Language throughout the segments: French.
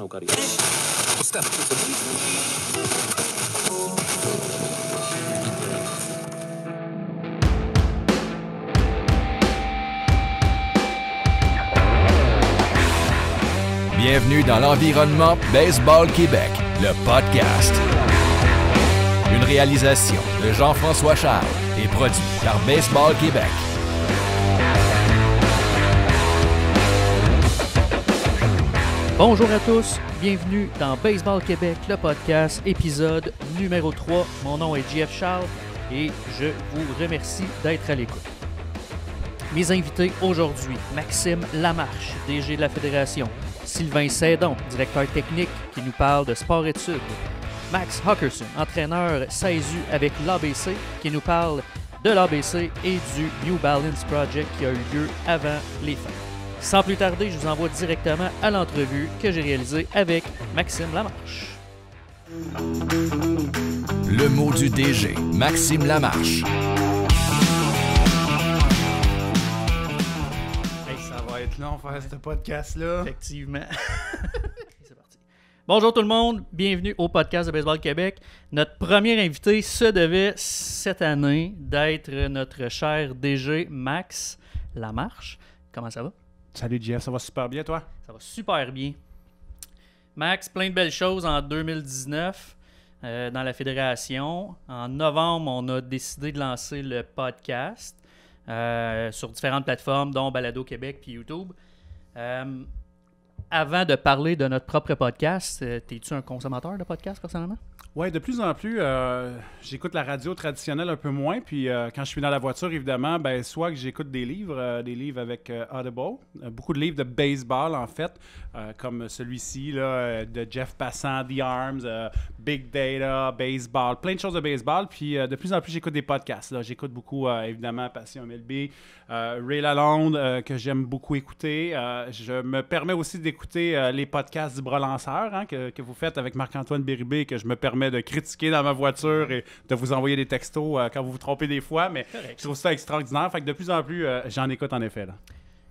eukaryoty. Postępny Bienvenue dans l'environnement Baseball Québec, le podcast. Une réalisation de Jean-François Charles et produit par Baseball Québec. Bonjour à tous, bienvenue dans Baseball Québec, le podcast, épisode numéro 3. Mon nom est JF Charles et je vous remercie d'être à l'écoute. Mes invités aujourd'hui, Maxime Lamarche, DG de la Fédération, Sylvain Saidon, directeur technique qui nous parle de sport-études, Max Huckerson, entraîneur SAISU avec l'ABC qui nous parle de l'ABC et du New Balance Project qui a eu lieu avant les fêtes. Sans plus tarder, je vous envoie directement à l'entrevue que j'ai réalisée avec Maxime Lamarche. Le mot du DG, Maxime Lamarche. Hey, ça va être long faire ce podcast-là. Effectivement. C'est parti. Bonjour tout le monde, bienvenue au podcast de Baseball Québec. Notre premier invité se devait cette année d'être notre cher DG Max Lamarche. Comment ça va? Salut Jeff, ça va super bien toi? Ça va super bien. Max, plein de belles choses en 2019 dans la fédération. En novembre, on a décidé de lancer le podcast sur différentes plateformes, dont Balado Québec puis YouTube. Avant de parler de notre propre podcast, es-tu un consommateur de podcasts personnellement? Oui, de plus en plus, j'écoute la radio traditionnelle un peu moins. Puis quand je suis dans la voiture, évidemment, ben, soit que j'écoute des livres avec Audible, beaucoup de livres de baseball en fait, comme celui-ci là, de Jeff Passan, The Arms, Big Data, Baseball, plein de choses de baseball. Puis de plus en plus, j'écoute des podcasts. Là. J'écoute beaucoup, évidemment, Passion MLB, Ray Lalonde, que j'aime beaucoup écouter. Je me permets aussi d'écouter les podcasts du Bras Lanceur hein, que vous faites avec Marc-Antoine Bérubé, que je me permets de critiquer dans ma voiture et de vous envoyer des textos quand vous vous trompez des fois, mais correct. Je trouve ça extraordinaire. Fait que de plus en plus, j'en écoute en effet. Là.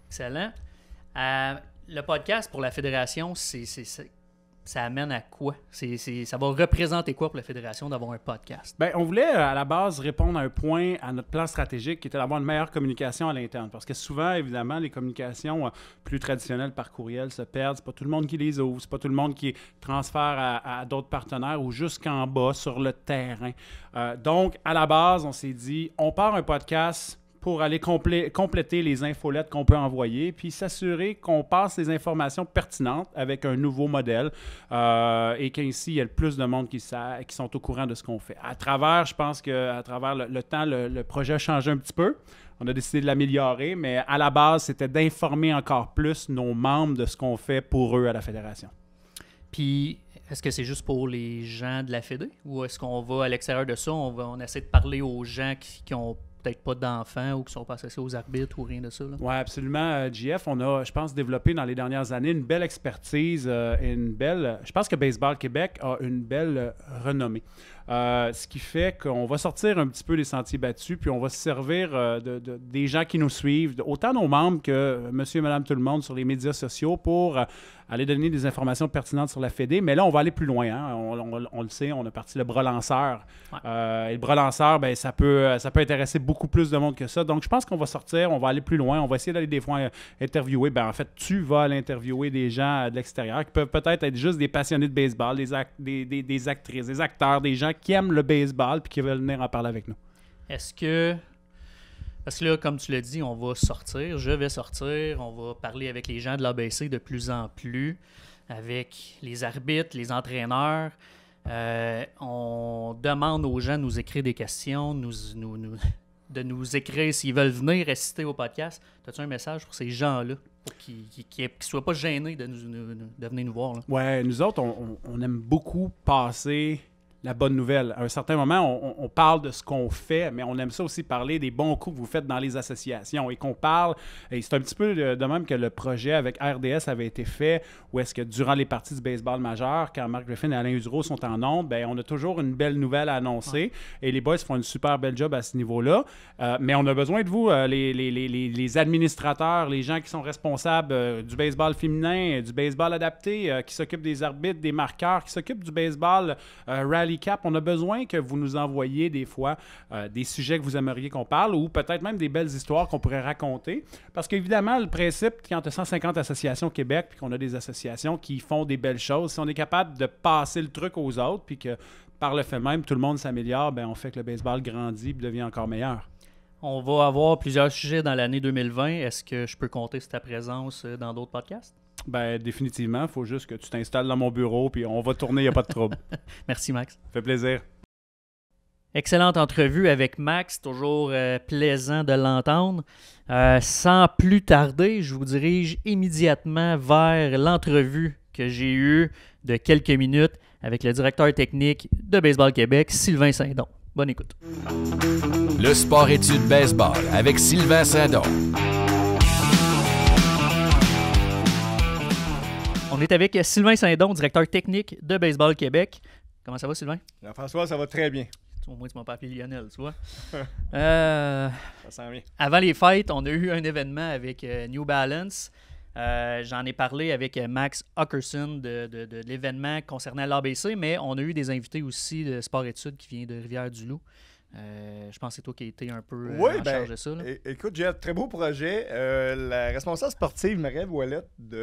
Excellent. Le podcast pour la fédération, ça amène à quoi? Ça va représenter quoi pour la fédération d'avoir un podcast? Bien, on voulait à la base répondre à un point à notre plan stratégique qui était d'avoir une meilleure communication à l'interne. Parce que souvent, évidemment, les communications plus traditionnelles par courriel se perdent. C'est pas tout le monde qui les ouvre. C'est pas tout le monde qui transfère à d'autres partenaires ou jusqu'en bas sur le terrain. Donc, à la base, on s'est dit, on part un podcast pour aller compléter les infolettes qu'on peut envoyer, puis s'assurer qu'on passe les informations pertinentes avec un nouveau modèle et qu'ainsi, il y a le plus de monde qui sont au courant de ce qu'on fait. À travers, je pense qu'à travers le temps, le projet a changé un petit peu. On a décidé de l'améliorer, mais à la base, c'était d'informer encore plus nos membres de ce qu'on fait pour eux à la Fédération. Puis, est-ce que c'est juste pour les gens de la Fédé? Ou est-ce qu'on va à l'extérieur de ça, on essaie de parler aux gens qui ont peut-être pas d'enfants ou qui sont pas associés aux arbitres ou rien de ça? Oui, absolument. JF, on a, je pense, développé dans les dernières années une belle expertise et je pense que Baseball Québec a une belle renommée. Ce qui fait qu'on va sortir un petit peu des sentiers battus, puis on va se servir des gens qui nous suivent, autant nos membres que monsieur et madame tout le monde sur les médias sociaux pour aller donner des informations pertinentes sur la Fédé. Mais là, on va aller plus loin. Hein? On le sait, on a parti le Bras Lanceur. Ouais. Et le Bras Lanceur, ben, ça peut intéresser beaucoup plus de monde que ça. Donc, je pense qu'on va sortir, on va aller plus loin. On va essayer d'aller des fois interviewer. Ben, en fait, tu vas aller interviewer des gens de l'extérieur qui peuvent peut-être être juste des passionnés de baseball, des actrices, des acteurs, des gens qui aiment le baseball et qui veulent venir en parler avec nous. Est-ce que... Parce que là, comme tu l'as dit, on va sortir, je vais sortir, on va parler avec les gens de l'ABC de plus en plus, avec les arbitres, les entraîneurs. On demande aux gens de nous écrire des questions, de nous écrire s'ils veulent venir assister au podcast. As-tu un message pour ces gens-là, pour qu'ils ne soient pas gênés de venir nous voir? Oui, nous autres, on aime beaucoup passer la bonne nouvelle. À un certain moment, on parle de ce qu'on fait, mais on aime ça aussi parler des bons coups que vous faites dans les associations et qu'on parle, et c'est un petit peu de même que le projet avec RDS avait été fait, où est-ce que durant les parties du baseball majeur, quand Marc Griffin et Alain Usereau sont en ondes, ben, on a toujours une belle nouvelle à annoncer et les boys font une super belle job à ce niveau-là. Mais on a besoin de vous, les administrateurs, les gens qui sont responsables du baseball féminin, du baseball adapté, qui s'occupent des arbitres, des marqueurs, qui s'occupent du baseball Rally Cap. On a besoin que vous nous envoyiez des fois des sujets que vous aimeriez qu'on parle ou peut-être même des belles histoires qu'on pourrait raconter. Parce qu'évidemment, le principe, quand tu as 150 associations au Québec puis qu'on a des associations qui font des belles choses, si on est capable de passer le truc aux autres puis que par le fait même, tout le monde s'améliore, ben on fait que le baseball grandit et devient encore meilleur. On va avoir plusieurs sujets dans l'année 2020. Est-ce que je peux compter sur ta présence dans d'autres podcasts? Ben définitivement, il faut juste que tu t'installes dans mon bureau puis on va tourner, il n'y a pas de trouble. Merci, Max. Ça fait plaisir. Excellente entrevue avec Max, toujours plaisant de l'entendre. Sans plus tarder, je vous dirige immédiatement vers l'entrevue que j'ai eue de quelques minutes avec le directeur technique de Baseball Québec, Sylvain Saint-Don. Bonne écoute. Le sport-études baseball avec Sylvain Saint-Don. On est avec Sylvain Saint-Don, directeur technique de Baseball Québec. Comment ça va, Sylvain? Jean-François, ça va très bien. Au moins, tu m'as pas appelé Lionel, tu vois. Ça sent bien. Avant les fêtes, on a eu un événement avec New Balance. J'en ai parlé avec Max Hockerson de l'événement concernant l'ABC, mais on a eu des invités aussi de Sport-Études qui vient de Rivière-du-Loup. Je pense que c'est toi qui as été un peu en charge de ça. Là. Écoute, j'ai un très beau projet. La responsable sportive Marie-Ève Ouellette du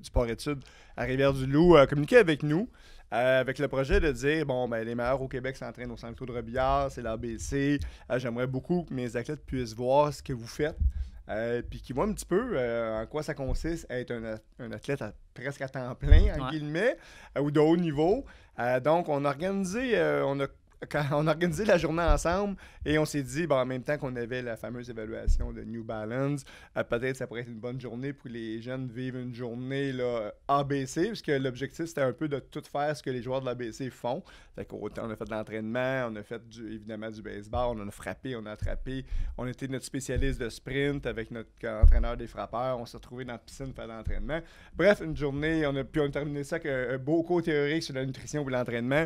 Sport-Études à Rivière-du-Loup a communiqué avec nous avec le projet de dire, bon, ben les meilleurs au Québec s'entraînent au Centre Claude Robillard, c'est l'ABC. J'aimerais beaucoup que mes athlètes puissent voir ce que vous faites. Puis qui voit un petit peu en quoi ça consiste à être un athlète presque à temps plein, en guillemets, ou de haut niveau. Donc, on a organisé la journée ensemble et on s'est dit, en même temps qu'on avait la fameuse évaluation de New Balance, peut-être ça pourrait être une bonne journée pour les jeunes vivre une journée là, ABC, puisque l'objectif, c'était un peu de tout faire ce que les joueurs de l'ABC font. Fait qu'autant, on a fait de l'entraînement, on a fait évidemment du baseball, on a frappé, on a attrapé, on était notre spécialiste de sprint avec notre entraîneur des frappeurs, on s'est retrouvés dans la piscine pour faire de l'entraînement. Bref, une journée, on a terminé ça avec un beau cours théorique sur la nutrition et l'entraînement.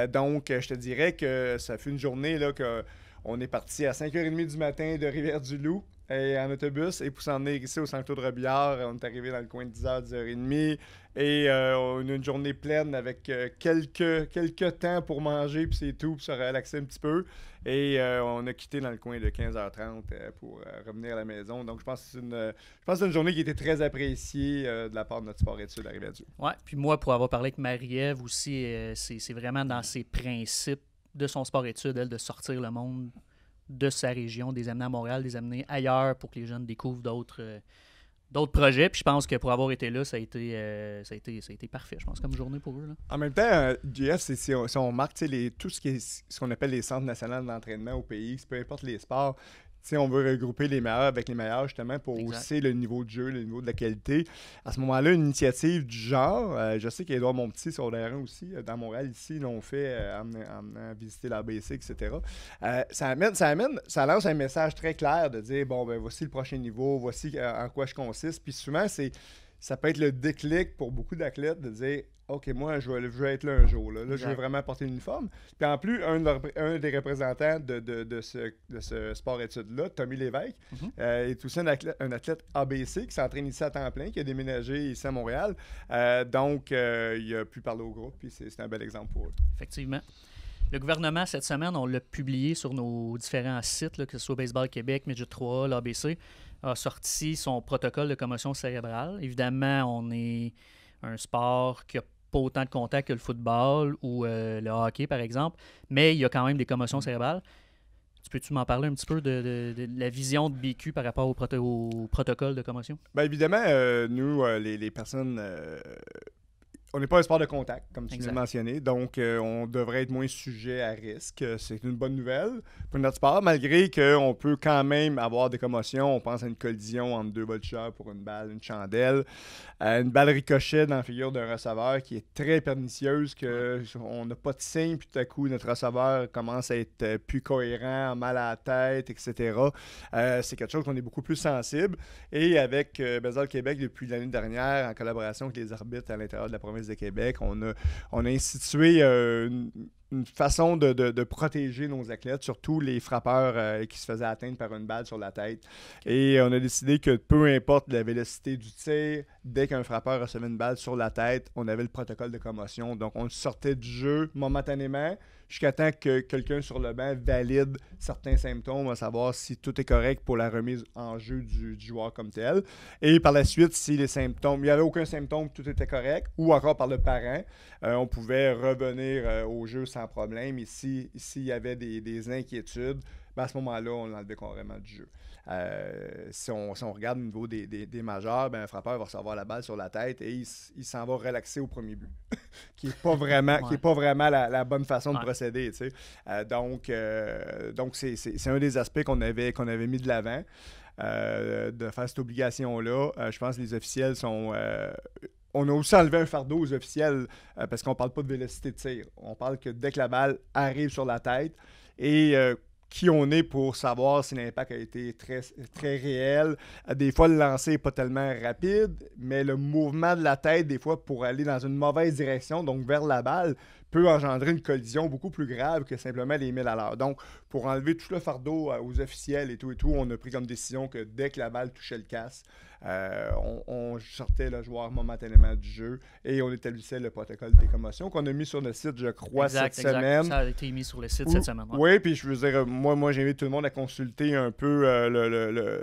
Donc, je te dirais que ça fait une journée là, qu'on est parti à 5h30 du matin de Rivière-du-Loup en autobus et pour s'en venir ici au Centre Claude Robillard, on est arrivé dans le coin de 10h, 10h30 et on a une journée pleine avec quelques temps pour manger puis c'est tout, pour se relaxer un petit peu et on a quitté dans le coin de 15h30 pour revenir à la maison. Donc je pense que c'est une journée qui était très appréciée de la part de notre sport-études à Rivière-du-Loup. Oui, puis moi, pour avoir parlé avec Marie-Ève aussi, c'est vraiment dans ses principes de son sport-études, elle, de sortir le monde de sa région, des amener à Montréal, des amener ailleurs pour que les jeunes découvrent d'autres projets. Puis je pense que pour avoir été là, ça a été parfait, je pense, comme journée pour eux. Là. En même temps, JF, si on marque tout ce qu'on appelle les centres nationaux d'entraînement au pays, peu importe les sports, on veut regrouper les meilleurs avec les meilleurs justement pour hausser le niveau de jeu, le niveau de la qualité. À ce moment-là, une initiative du genre, je sais qu'Édouard Montpetit sur l'air aussi, dans Montréal, ici, l'ont fait en visiter l'ABC, etc. Ça lance un message très clair de dire, bon, ben voici le prochain niveau, voici en quoi je consiste. Puis souvent, ça peut être le déclic pour beaucoup d'athlètes de dire, OK, moi, je veux être là un jour. Là, je veux vraiment porter l'uniforme. Puis en plus, un des représentants de ce sport-études-là, Tommy Lévesque, est aussi un athlète ABC qui s'entraîne ici à temps plein, qui a déménagé ici à Montréal. Donc, il a pu parler au groupe, puis c'est un bel exemple pour eux. Effectivement. Le gouvernement, cette semaine, on l'a publié sur nos différents sites, là, que ce soit Baseball Québec, Midget 3, l'ABC, a sorti son protocole de commotion cérébrale. Évidemment, on est un sport qui n'a pas autant de contact que le football ou le hockey, par exemple, mais il y a quand même des commotions cérébrales. Peux-tu m'en parler un petit peu de la vision de BQ par rapport au protocole de commotion? Bien évidemment, nous, les personnes... on n'est pas un sport de contact, comme tu Exact. viens de mentionner. Donc, on devrait être moins sujet à risque. C'est une bonne nouvelle pour notre sport, malgré qu'on peut quand même avoir des commotions. On pense à une collision entre deux voltigeurs pour une balle, une chandelle. Une balle ricochet dans la figure d'un receveur qui est très pernicieuse, qu'on n'a pas de signe, puis tout à coup, notre receveur commence à être plus cohérent, mal à la tête, etc. C'est quelque chose qu'on est beaucoup plus sensible. Et avec Baseball Québec, depuis l'année dernière, en collaboration avec les arbitres à l'intérieur de la province de Québec, on a institué une façon de protéger nos athlètes, surtout les frappeurs qui se faisaient atteindre par une balle sur la tête. Et on a décidé que peu importe la vélocité du tir, dès qu'un frappeur recevait une balle sur la tête, on avait le protocole de commotion. Donc, on sortait du jeu momentanément jusqu'à temps que quelqu'un sur le banc valide certains symptômes, à savoir si tout est correct pour la remise en jeu du joueur comme tel. Et par la suite, si les symptômes, il n'y avait aucun symptôme, tout était correct, ou encore par le parent, on pouvait revenir au jeu sans problème. Et s'il y avait des inquiétudes, ben à ce moment-là, on l'enlevait carrément du jeu. Si on regarde au niveau des majeurs, ben, un frappeur va recevoir la balle sur la tête et il s'en va relaxer au premier but, qui n'est pas vraiment la bonne façon de procéder. Tu sais. Donc c'est un des aspects qu'on avait mis de l'avant, de faire cette obligation-là. Je pense que les officiels sont... on a aussi enlevé un fardeau aux officiels parce qu'on ne parle pas de vélocité de tir. On parle que dès que la balle arrive sur la tête et qui on est pour savoir si l'impact a été très, très réel. Des fois, le lancer n'est pas tellement rapide, mais le mouvement de la tête, des fois, pour aller dans une mauvaise direction, donc vers la balle, peut engendrer une collision beaucoup plus grave que simplement les 1000 à l'heure. Donc, pour enlever tout le fardeau aux officiels et tout, on a pris comme décision que dès que la balle touchait le casque, on sortait le joueur momentanément du jeu et on établissait le protocole des commotions qu'on a mis sur le site, je crois, cette semaine. Ça a été mis sur le site cette semaine. Oui, puis je veux dire, moi j'invite tout le monde à consulter un peu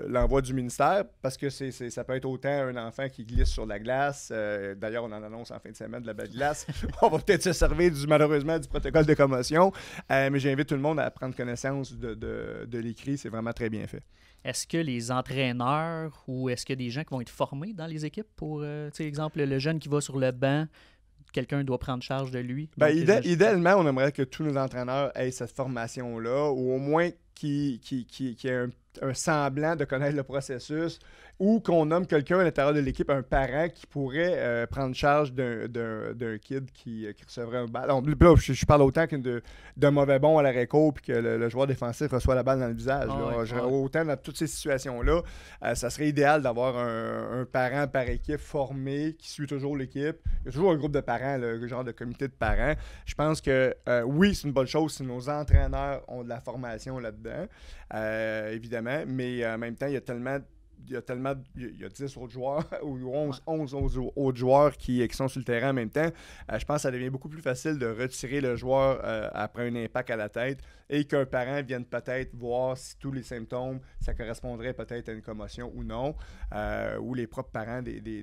l'envoi du ministère parce que ça peut être autant un enfant qui glisse sur la glace. D'ailleurs, on en annonce en fin de semaine de la belle glace. On va peut-être se servir malheureusement du protocole de commotion, mais j'invite tout le monde à prendre connaissance de l'écrit. C'est vraiment très bien fait. Est-ce que les entraîneurs ou est-ce qu'il y a des gens qui vont être formés dans les équipes pour, exemple, le jeune qui va sur le banc, quelqu'un doit prendre charge de lui? Ben, idéalement, on aimerait que tous nos entraîneurs aient cette formation-là, ou au moins qu'il y ait un semblant de connaître le processus, ou qu'on nomme quelqu'un à l'intérieur de l'équipe, un parent qui pourrait prendre charge d'un kid qui recevrait un ballon. Là, je parle autant d'un mauvais bond à l'arrêt-court puis que le joueur défensif reçoit la balle dans le visage. Autant dans toutes ces situations-là, ça serait idéal d'avoir un parent par équipe formé qui suit toujours l'équipe. Il y a toujours un groupe de parents, le genre de comité de parents. Je pense que oui, c'est une bonne chose si nos entraîneurs ont de la formation là-dedans, évidemment, mais en même temps, il y a 10 autres joueurs ou 11 autres joueurs qui sont sur le terrain en même temps. Je pense que ça devient beaucoup plus facile de retirer le joueur après un impact à la tête et qu'un parent vienne peut-être voir si tous les symptômes, ça correspondrait peut-être à une commotion ou non, ou les propres parents des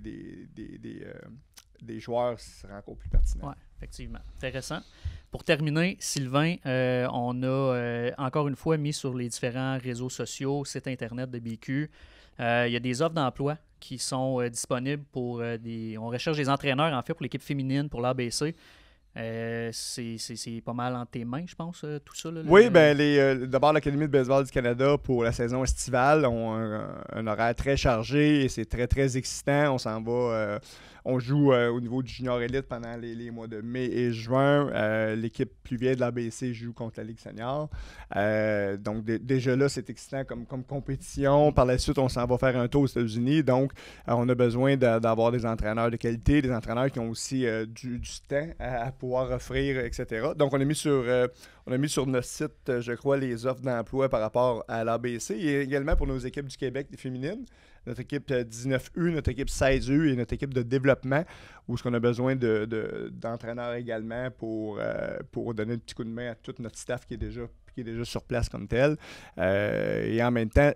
joueurs seraient encore plus pertinents. Oui, effectivement. Intéressant. Pour terminer, Sylvain, on a encore une fois mis sur les différents réseaux sociaux, site internet de BQ, il y a des offres d'emploi qui sont disponibles pour on recherche des entraîneurs, en fait, pour l'équipe féminine, pour l'ABC. C'est pas mal en tes mains, je pense, tout ça. Là, oui, d'abord, l'Académie de baseball du Canada pour la saison estivale ont un horaire très chargé et c'est très, très excitant. On s'en va... on joue au niveau du junior élite pendant les mois de mai et juin. L'équipe plus vieille de l'ABC joue contre la Ligue senior. Donc, déjà là, c'est excitant comme compétition. Par la suite, on s'en va faire un tour aux États-Unis. Donc, on a besoin d'avoir des entraîneurs de qualité, des entraîneurs qui ont aussi du temps à pouvoir offrir, etc. Donc, on a mis sur notre site, je crois, les offres d'emploi par rapport à l'ABC et également pour nos équipes du Québec des féminines. Notre équipe 19U, notre équipe 16U et notre équipe de développement, où on a besoin d'entraîneurs également pour donner un petit coup de main à tout notre staff qui est déjà sur place comme tel. Et en même temps,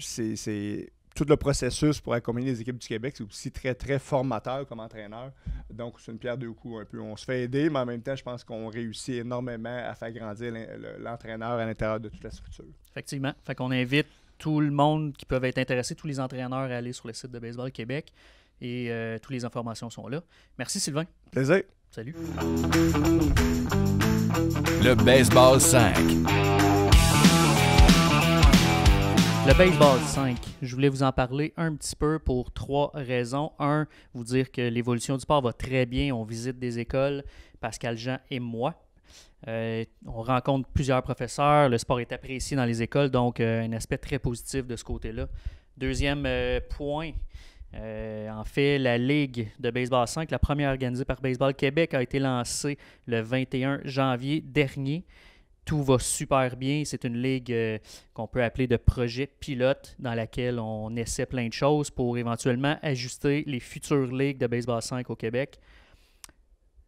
c'est tout le processus pour accompagner les équipes du Québec, c'est aussi très, très formateur comme entraîneur. Donc, c'est une pierre deux coups un peu. On se fait aider, mais en même temps, je pense qu'on réussit énormément à faire grandir l'entraîneur à l'intérieur de toute la structure. Effectivement. Fait qu'on invite tout le monde qui peut être intéressé, tous les entraîneurs à aller sur le site de Baseball Québec. et toutes les informations sont là. Merci Sylvain. Plaisir. Salut. Le baseball 5. Le baseball 5, je voulais vous en parler un petit peu pour 3 raisons. 1, vous dire que l'évolution du sport va très bien. On visite des écoles, Pascal Jean et moi. On rencontre plusieurs professeurs. Le sport est apprécié dans les écoles, donc un aspect très positif de ce côté-là. Deuxième point, en fait, la Ligue de baseball 5, la première organisée par Baseball Québec, a été lancée le 21 janvier dernier. Tout va super bien. C'est une ligue qu'on peut appeler de projet pilote dans laquelle on essaie plein de choses pour éventuellement ajuster les futures ligues de baseball 5 au Québec.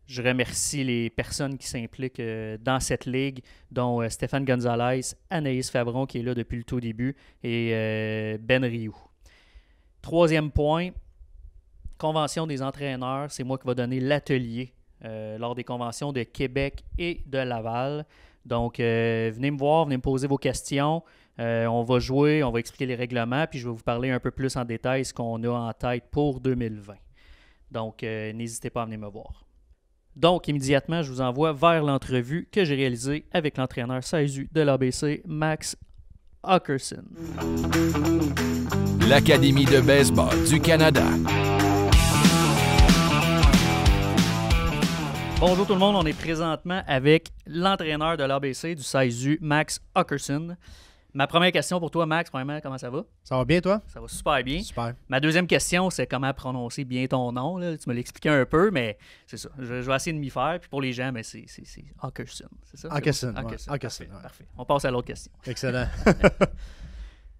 Je remercie les personnes qui s'impliquent dans cette ligue, dont Stéphane Gonzalez, Anaïs Favron qui est là depuis le tout début et Ben Rioux. Troisième point, convention des entraîneurs. C'est moi qui va donner l'atelier lors des conventions de Québec et de Laval. Donc, venez me voir, venez me poser vos questions. On va jouer, on va expliquer les règlements, puis je vais vous parler un peu plus en détail ce qu'on a en tête pour 2020. Donc, n'hésitez pas à venir me voir. Donc, immédiatement, je vous envoie vers l'entrevue que j'ai réalisée avec l'entraîneur 16U de l'ABC, Max Hockerson. L'Académie de baseball du Canada. Bonjour tout le monde, on est présentement avec l'entraîneur de l'ABC du 16U, Max Hockerson. Ma première question pour toi, Max, premièrement, comment ça va? Ça va bien, toi? Ça va super bien. Super. Ma deuxième question, c'est comment prononcer bien ton nom. Là. Tu me l'expliquais un peu, mais c'est ça. Je vais essayer de m'y faire. Puis pour les gens, mais c'est Hockerson, c'est ça? Hockerson, C'est ouais. Hockerson. Hockerson, Parfait, ouais. parfait. On passe à l'autre question. Excellent.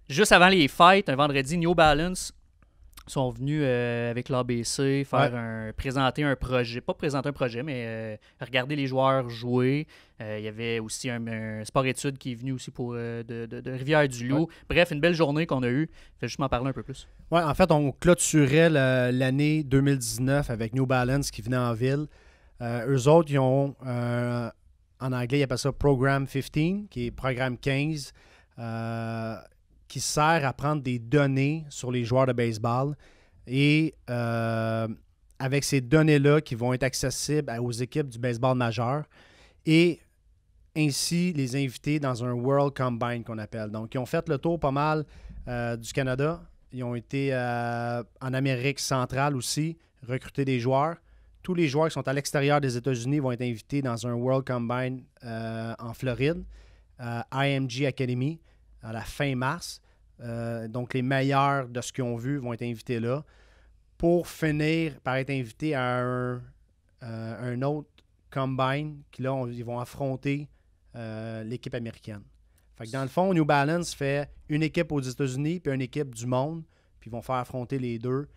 Juste avant les fêtes, un vendredi, New Balance sont venus avec l'ABC présenter un projet. Pas présenter un projet, mais regarder les joueurs jouer. Il y avait aussi un sport-études qui est venu aussi pour de Rivière-du-Loup. Ouais. Bref, une belle journée qu'on a eue. Fais juste m'en parler un peu plus. Ouais, en fait, on clôturait l'année 2019 avec New Balance qui venait en ville. Eux autres, ils ont, en anglais, ils appellent ça Program 15, qui est Programme 15, qui sert à prendre des données sur les joueurs de baseball et avec ces données-là qui vont être accessibles aux équipes du baseball majeur et ainsi les inviter dans un World Combine qu'on appelle. Donc, ils ont fait le tour pas mal du Canada. Ils ont été en Amérique centrale aussi, recruter des joueurs. Tous les joueurs qui sont à l'extérieur des États-Unis vont être invités dans un World Combine en Floride, IMG Academy, à la fin mars. Donc, les meilleurs de ce qu'ils ont vu vont être invités là pour finir par être invités à un autre combine qui, là, ils vont affronter l'équipe américaine. Fait que dans le fond, New Balance fait une équipe aux États-Unis puis une équipe du monde, puis ils vont faire affronter les deux.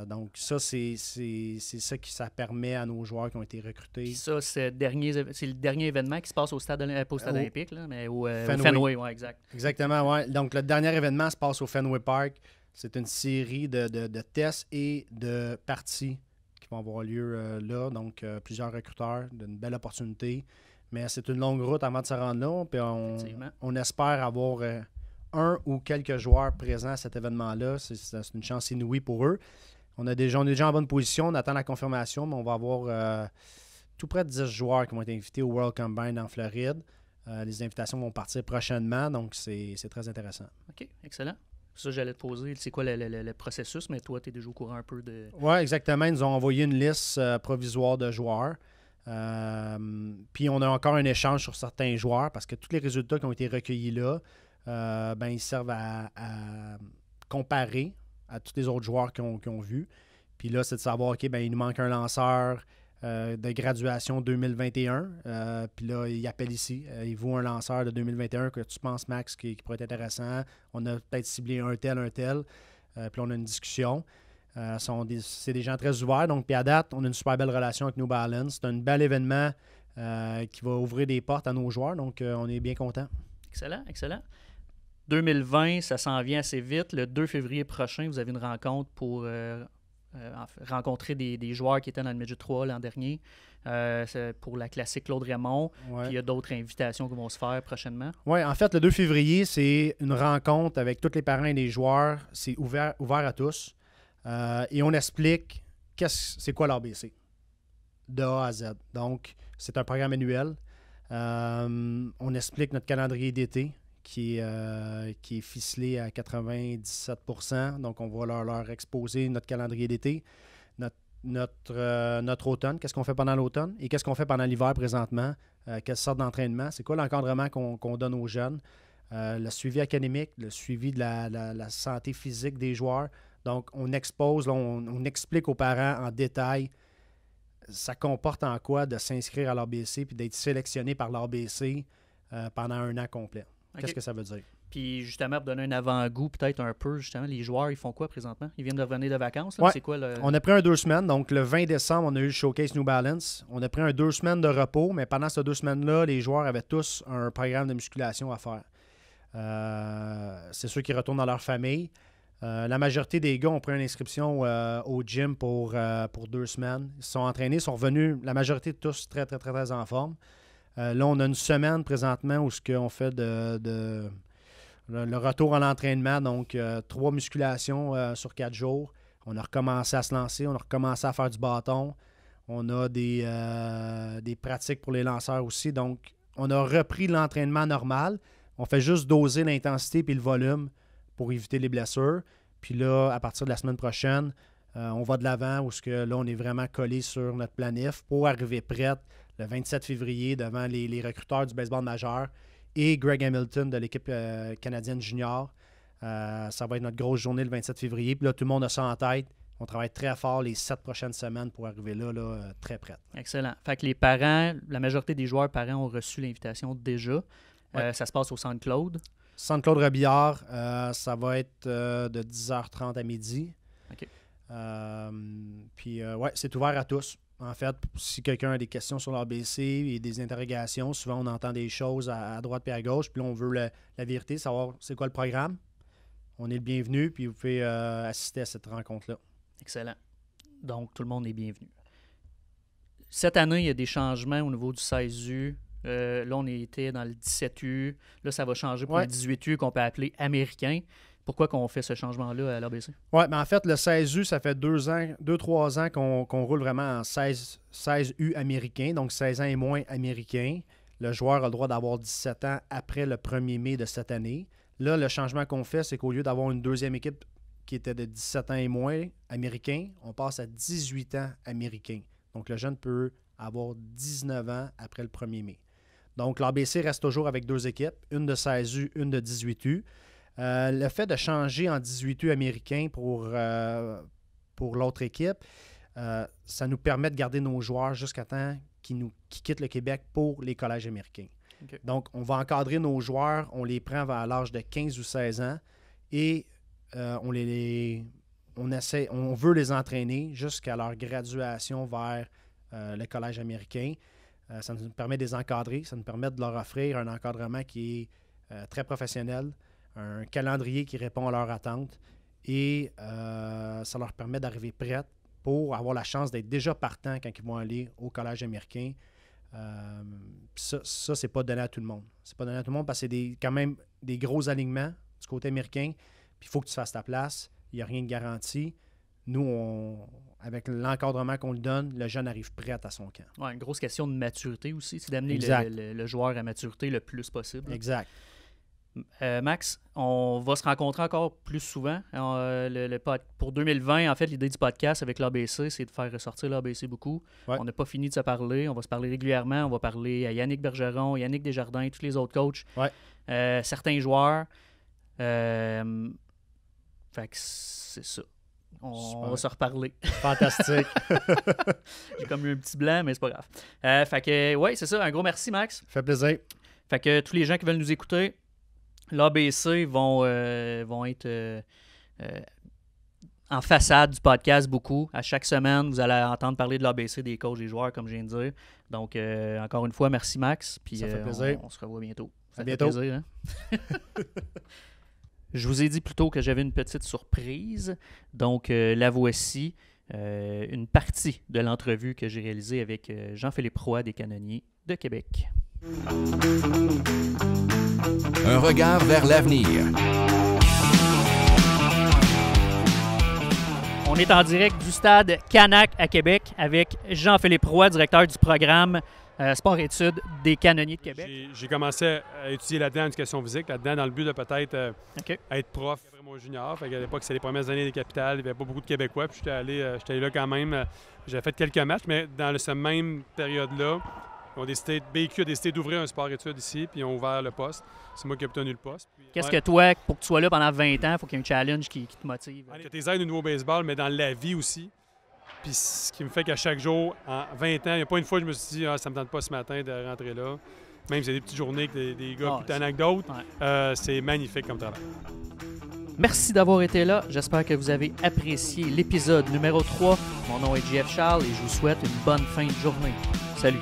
Donc, ça, c'est ça qui ça permet à nos joueurs qui ont été recrutés. Puis ça, c'est le dernier événement qui se passe au stade olympique, là, mais au Fenway. Fenway, ouais, exact. Exactement, oui. Donc, le dernier événement se passe au Fenway Park. C'est une série de tests et de parties qui vont avoir lieu là. Donc, plusieurs recruteurs, d'une belle opportunité. Mais c'est une longue route avant de se rendre là. Puis on espère avoir un ou quelques joueurs présents à cet événement-là. C'est une chance inouïe pour eux. On est déjà en bonne position. On attend la confirmation, mais on va avoir tout près de 10 joueurs qui vont être invités au World Combine en Floride. Les invitations vont partir prochainement, donc c'est très intéressant. OK, excellent. Ça, j'allais te poser, c'est quoi le processus, mais toi, tu es déjà au courant un peu de... Oui, exactement. Ils nous ont envoyé une liste provisoire de joueurs. Puis on a encore un échange sur certains joueurs parce que tous les résultats qui ont été recueillis là, ils servent à comparer à tous les autres joueurs qu'ils ont vus. Puis là, c'est de savoir, OK, il nous manque un lanceur de graduation 2021. Puis là, il appelle ici. Il vaut un lanceur de 2021 que tu penses, Max, qui pourrait être intéressant. On a peut-être ciblé un tel. Puis on a une discussion. C'est des gens très ouverts. Donc, puis à date, on a une super belle relation avec New Balance. C'est un bel événement qui va ouvrir des portes à nos joueurs. Donc, on est bien contents. Excellent, excellent. 2020, ça s'en vient assez vite. Le 2 février prochain, vous avez une rencontre pour rencontrer des joueurs qui étaient dans le Midget 3 l'an dernier. C'est pour la classique Claude Raymond. Ouais. Puis il y a d'autres invitations qui vont se faire prochainement. Oui, en fait, le 2 février, c'est une rencontre avec tous les parents et les joueurs. C'est ouvert à tous. Et on explique c'est quoi l'ABC, de A à Z. Donc, c'est un programme annuel. On explique notre calendrier d'été qui est ficelé à 97%. Donc, on va leur exposer notre calendrier d'été, notre automne, qu'est-ce qu'on fait pendant l'automne et qu'est-ce qu'on fait pendant l'hiver présentement, quelle sorte d'entraînement, c'est quoi l'encadrement qu'on donne aux jeunes, le suivi académique, le suivi de la santé physique des joueurs. Donc, on expose, on explique aux parents en détail ça comporte en quoi de s'inscrire à l'ABC puis d'être sélectionné par l'ABC pendant un an complet. Okay. Qu'est-ce que ça veut dire? Puis justement, pour donner un avant-goût peut-être un peu, justement, les joueurs, ils font quoi présentement? Ils viennent de revenir de vacances? Ouais. C'est quoi le... On a pris 2 semaines. Donc, le 20 décembre, on a eu le showcase New Balance. On a pris 2 semaines de repos, mais pendant ces 2 semaines-là, les joueurs avaient tous un programme de musculation à faire. C'est ceux qui retournent dans leur famille. La majorité des gars ont pris une inscription au gym pour 2 semaines. Ils se sont entraînés, sont revenus, la majorité de tous très, très, très, très en forme. Là, on a une semaine présentement où on fait le retour à l'entraînement, donc 3 musculations sur 4 jours. On a recommencé à se lancer, on a recommencé à faire du bâton. On a des pratiques pour les lanceurs aussi. Donc, on a repris l'entraînement normal. On fait juste doser l'intensité et le volume pour éviter les blessures. Puis là, à partir de la semaine prochaine, on va de l'avant où là, on est vraiment collé sur notre planif pour arriver prête le 27 février devant les recruteurs du baseball majeur et Greg Hamilton de l'équipe canadienne junior. Ça va être notre grosse journée le 27 février. Puis là, tout le monde a ça en tête. On travaille très fort les 7 prochaines semaines pour arriver là très prête. Excellent. Fait que les parents, la majorité des joueurs parents ont reçu l'invitation déjà. Ouais. Ça se passe au Centre Claude. Centre Claude Robillard, ça va être de 10h30 à midi. OK. Puis, ouais, c'est ouvert à tous. En fait, si quelqu'un a des questions sur l'ABC et des interrogations, souvent on entend des choses à droite et à gauche, puis là, on veut la vérité, savoir c'est quoi le programme. On est le bienvenu, puis vous pouvez assister à cette rencontre-là. Excellent. Donc, tout le monde est bienvenu. Cette année, il y a des changements au niveau du 16U. Là, on était dans le 17U. Là, ça va changer pour le 18U qu'on peut appeler américain. Pourquoi qu'on fait ce changement-là à l'ABC? Oui, mais en fait, le 16U, ça fait 2-3 ans qu'on roule vraiment en 16U américain, donc 16 ans et moins américain. Le joueur a le droit d'avoir 17 ans après le 1er mai de cette année. Là, le changement qu'on fait, c'est qu'au lieu d'avoir une deuxième équipe qui était de 17 ans et moins américain, on passe à 18 ans américain. Donc, le jeune peut avoir 19 ans après le 1er mai. Donc, l'ABC reste toujours avec 2 équipes, une de 16U, une de 18U. Le fait de changer en 18U américain pour l'autre équipe, ça nous permet de garder nos joueurs jusqu'à temps qu'ils quittent le Québec pour les collèges américains. Okay. Donc, on va encadrer nos joueurs, on les prend à l'âge de 15 ou 16 ans et on veut les entraîner jusqu'à leur graduation vers le collège américain. Ça nous permet de les encadrer, ça nous permet de leur offrir un encadrement qui est très professionnel, un calendrier qui répond à leurs attentes et ça leur permet d'arriver prêts pour avoir la chance d'être déjà partants quand ils vont aller au collège américain. Ça, c'est pas donné à tout le monde. C'est pas donné à tout le monde parce que c'est quand même des gros alignements du côté américain. Puis il faut que tu fasses ta place. Il n'y a rien de garanti. Nous, avec l'encadrement qu'on lui donne, le jeune arrive prêt à son camp. Ouais, une grosse question de maturité aussi, c'est d'amener le joueur à maturité le plus possible. Exact. Max, on va se rencontrer encore plus souvent. Pour 2020, en fait, l'idée du podcast avec l'ABC, c'est de faire ressortir l'ABC beaucoup. Ouais. On n'a pas fini de se parler. On va se parler régulièrement. On va parler à Yannick Bergeron, Yannick Desjardins, tous les autres coachs, certains joueurs. Fait que c'est ça. On va se reparler. Fantastique. J'ai comme eu un petit blanc, mais c'est pas grave. Fait que, ouais, c'est ça. Un gros merci, Max. Ça fait plaisir. Fait que tous les gens qui veulent nous écouter, l'ABC vont être en façade du podcast beaucoup. À chaque semaine, vous allez entendre parler de l'ABC, des coachs, des joueurs, comme je viens de dire. Donc, encore une fois, merci Max. Puis, ça fait plaisir. On se revoit bientôt. À bientôt. Fait plaisir, hein? Je vous ai dit plus tôt que j'avais une petite surprise. Donc, la voici. Une partie de l'entrevue que j'ai réalisée avec Jean-Philippe Roy des Canonniers de Québec. Un regard vers l'avenir. On On est en direct du stade Canac à Québec avec Jean-Philippe Roy, directeur du programme Sport-études des Canonniers de Québec. J'ai commencé à étudier là-dedans en éducation physique, là-dedans dans le but de peut-être OK. être prof après mon junior. Fait qu'à l'époque, c'était les premières années des capitales, il n'y avait pas beaucoup de Québécois, puis j'étais allé là quand même. J'avais fait quelques matchs, mais dans cette même période-là, BQ a décidé d'ouvrir un sport-études ici, puis ils ont ouvert le poste. C'est moi qui ai obtenu le poste. Qu'est-ce que toi, pour que tu sois là pendant 20 ans, il faut qu'il y ait un challenge qui te motive? Que tes aides au nouveau baseball, mais dans la vie aussi. Puis ce qui me fait qu'à chaque jour, en 20 ans, il n'y a pas une fois que je me suis dit ça me tente pas ce matin de rentrer là. Même si c'est des petites journées avec des gars plus tannants que d'autres, c'est magnifique comme travail. Merci d'avoir été là. J'espère que vous avez apprécié l'épisode numéro 3. Mon nom est JF Charles et je vous souhaite une bonne fin de journée. Salut!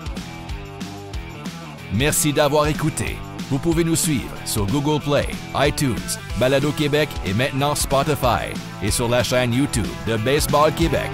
Merci d'avoir écouté. Vous pouvez nous suivre sur Google Play, iTunes, Balado Québec et maintenant Spotify et sur la chaîne YouTube de Baseball Québec.